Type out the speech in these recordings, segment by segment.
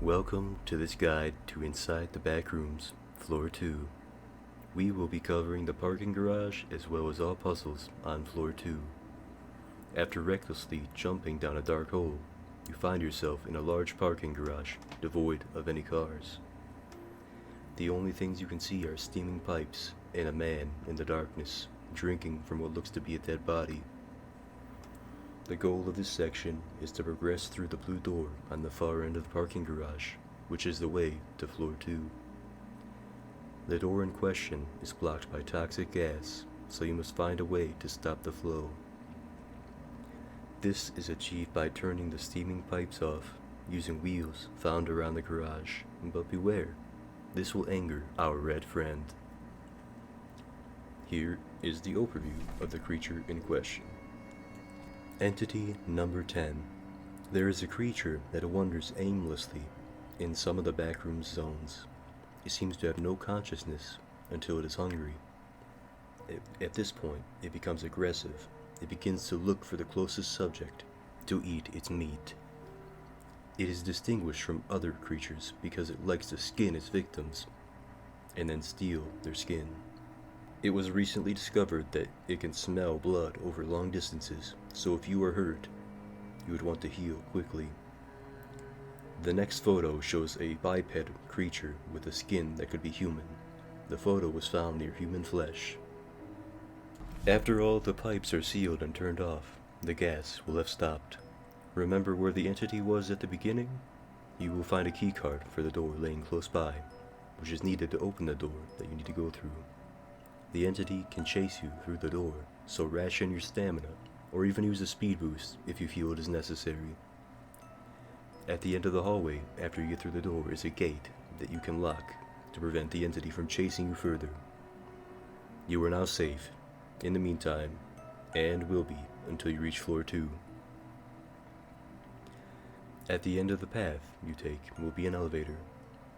Welcome to this guide to Inside the Backrooms, Floor 2. We will be covering the parking garage as well as all puzzles on Floor 2. After recklessly jumping down a dark hole, you find yourself in a large parking garage devoid of any cars. The only things you can see are steaming pipes and a man in the darkness drinking from what looks to be a dead body. The goal of this section is to progress through the blue door on the far end of the parking garage, which is the way to Floor 2. The door in question is blocked by toxic gas, so you must find a way to stop the flow. This is achieved by turning the steaming pipes off using wheels found around the garage, but beware, this will anger our red friend. Here is the overview of the creature in question. Entity number 10. There is a creature that wanders aimlessly in some of the backroom zones. It seems to have no consciousness until it is hungry. At this point, it becomes aggressive. It begins to look for the closest subject to eat its meat. It is distinguished from other creatures because it likes to skin its victims and then steal their skin. It was recently discovered that it can smell blood over long distances, so if you are hurt, you would want to heal quickly. The next photo shows a biped creature with a skin that could be human. The photo was found near human flesh. After all the pipes are sealed and turned off, the gas will have stopped. Remember where the entity was at the beginning? You will find a keycard for the door laying close by, which is needed to open the door that you need to go through. The entity can chase you through the door, so ration your stamina, or even use a speed boost if you feel it is necessary. At the end of the hallway, after you get through the door, is a gate that you can lock to prevent the entity from chasing you further. You are now safe, in the meantime, and will be until you reach Floor 2. At the end of the path you take will be an elevator,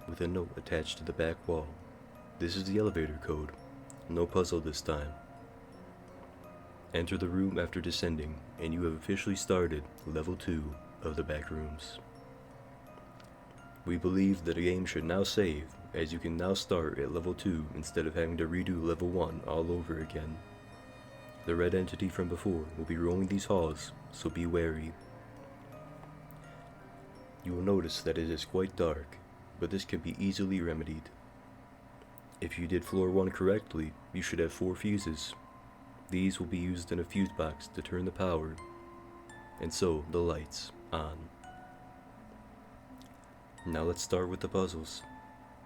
with a note attached to the back wall. This is the elevator code. No puzzle this time. Enter the room after descending, and you have officially started Level 2 of the Backrooms. We believe that a game should now save, as you can now start at Level 2 instead of having to redo Level 1 all over again. The red entity from before will be roaming these halls, so be wary. You will notice that it is quite dark, but this can be easily remedied. If you did Floor 1 correctly, you should have 4 fuses. These will be used in a fuse box to turn the power, and so the lights on. Now let's start with the puzzles.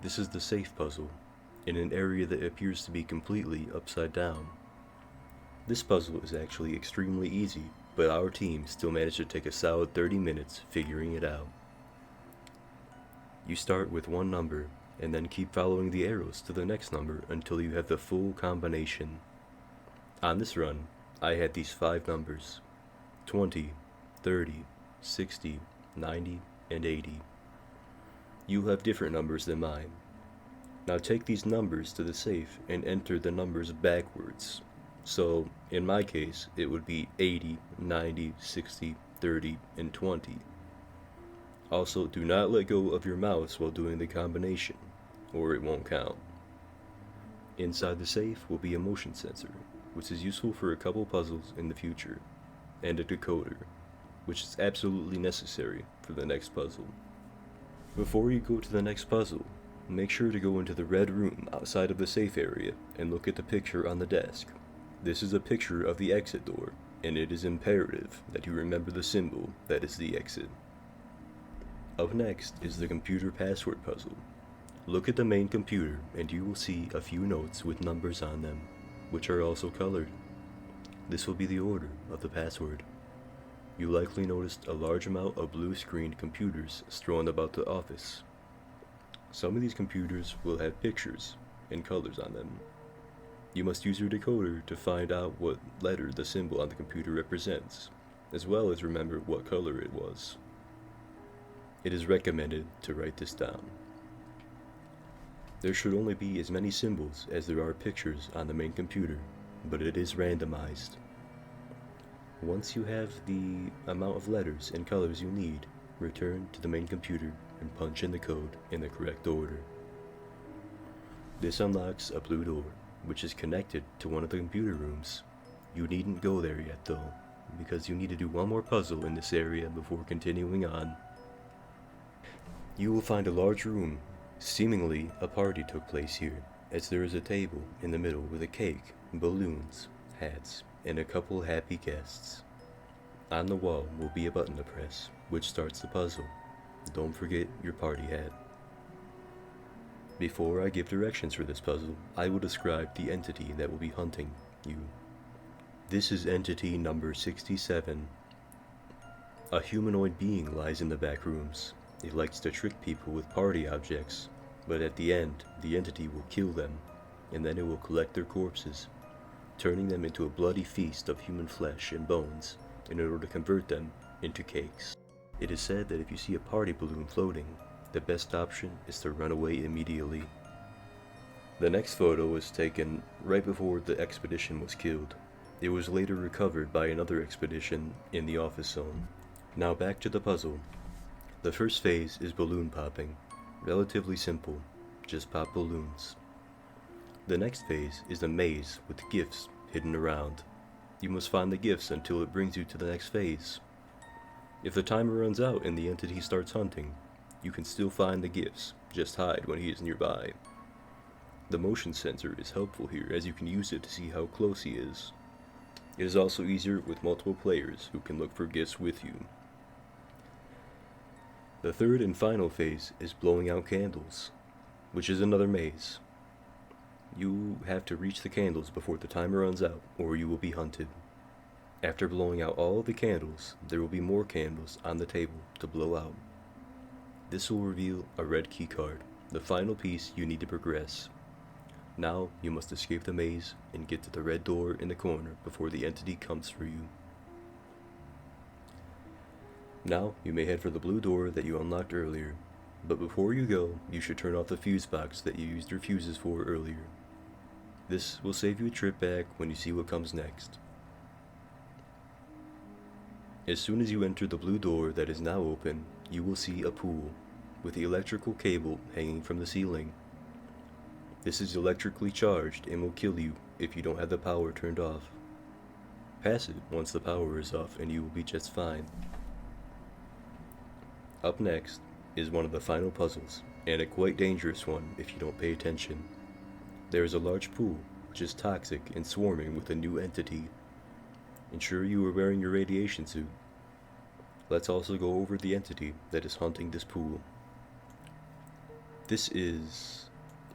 This is the safe puzzle, in an area that appears to be completely upside down. This puzzle is actually extremely easy, but our team still managed to take a solid 30 minutes figuring it out. You start with one number, and then keep following the arrows to the next number until you have the full combination. On this run, I had these 5 numbers: 20, 30, 60, 90, and 80. You have different numbers than mine. Now take these numbers to the safe and enter the numbers backwards. So, in my case, it would be 80, 90, 60, 30, and 20. Also, do not let go of your mouse while doing the combination, or it won't count. Inside the safe will be a motion sensor, which is useful for a couple puzzles in the future, and a decoder, which is absolutely necessary for the next puzzle. Before you go to the next puzzle, make sure to go into the red room outside of the safe area and look at the picture on the desk. This is a picture of the exit door, and it is imperative that you remember the symbol that is the exit. Up next is the computer password puzzle. Look at the main computer and you will see a few notes with numbers on them, which are also colored. This will be the order of the password. You likely noticed a large amount of blue screened computers strewn about the office. Some of these computers will have pictures and colors on them. You must use your decoder to find out what letter the symbol on the computer represents, as well as remember what color it was. It is recommended to write this down. There should only be as many symbols as there are pictures on the main computer, but it is randomized. Once you have the amount of letters and colors you need, return to the main computer and punch in the code in the correct order. This unlocks a blue door, which is connected to one of the computer rooms. You needn't go there yet though, because you need to do one more puzzle in this area before continuing on. You will find a large room. Seemingly, a party took place here, as there is a table in the middle with a cake, balloons, hats, and a couple happy guests. On the wall will be a button to press, which starts the puzzle. Don't forget your party hat. Before I give directions for this puzzle, I will describe the entity that will be hunting you. This is entity number 67. A humanoid being lies in the back rooms. It likes to trick people with party objects, but at the end, the entity will kill them, and then it will collect their corpses, turning them into a bloody feast of human flesh and bones in order to convert them into cakes. It is said that if you see a party balloon floating, the best option is to run away immediately. The next photo was taken right before the expedition was killed. It was later recovered by another expedition in the office zone. Now back to the puzzle. The first phase is balloon popping. Relatively simple, just pop balloons. The next phase is the maze with gifts hidden around. You must find the gifts until it brings you to the next phase. If the timer runs out and the entity starts hunting, you can still find the gifts, just hide when he is nearby. The motion sensor is helpful here as you can use it to see how close he is. It is also easier with multiple players who can look for gifts with you. The third and final phase is blowing out candles, which is another maze. You have to reach the candles before the timer runs out, or you will be hunted. After blowing out all of the candles, there will be more candles on the table to blow out. This will reveal a red key card, the final piece you need to progress. Now you must escape the maze and get to the red door in the corner before the entity comes for you. Now you may head for the blue door that you unlocked earlier, but before you go, you should turn off the fuse box that you used your fuses for earlier. This will save you a trip back when you see what comes next. As soon as you enter the blue door that is now open, you will see a pool with the electrical cable hanging from the ceiling. This is electrically charged and will kill you if you don't have the power turned off. Pass it once the power is off and you will be just fine. Up next is one of the final puzzles, and a quite dangerous one if you don't pay attention. There is a large pool, which is toxic and swarming with a new entity. Ensure you are wearing your radiation suit. Let's also go over the entity that is haunting this pool. This is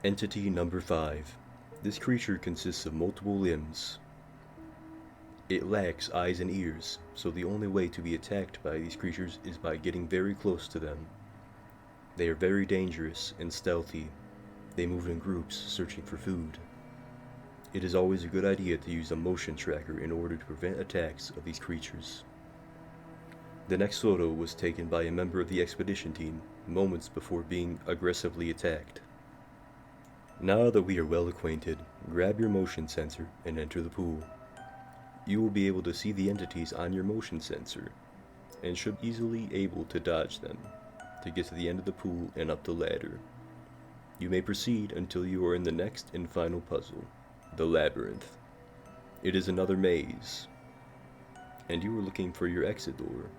entity number 5. This creature consists of multiple limbs. It lacks eyes and ears, so the only way to be attacked by these creatures is by getting very close to them. They are very dangerous and stealthy. They move in groups, searching for food. It is always a good idea to use a motion tracker in order to prevent attacks of these creatures. The next photo was taken by a member of the expedition team, moments before being aggressively attacked. Now that we are well acquainted, grab your motion sensor and enter the pool. You will be able to see the entities on your motion sensor, and should be easily able to dodge them to get to the end of the pool and up the ladder. You may proceed until you are in the next and final puzzle, the labyrinth. It is another maze, and you are looking for your exit door.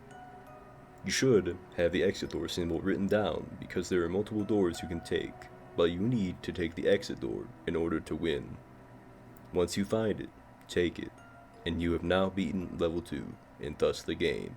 You should have the exit door symbol written down because there are multiple doors you can take, but you need to take the exit door in order to win. Once you find it, take it, and you have now beaten level 2 and thus the game.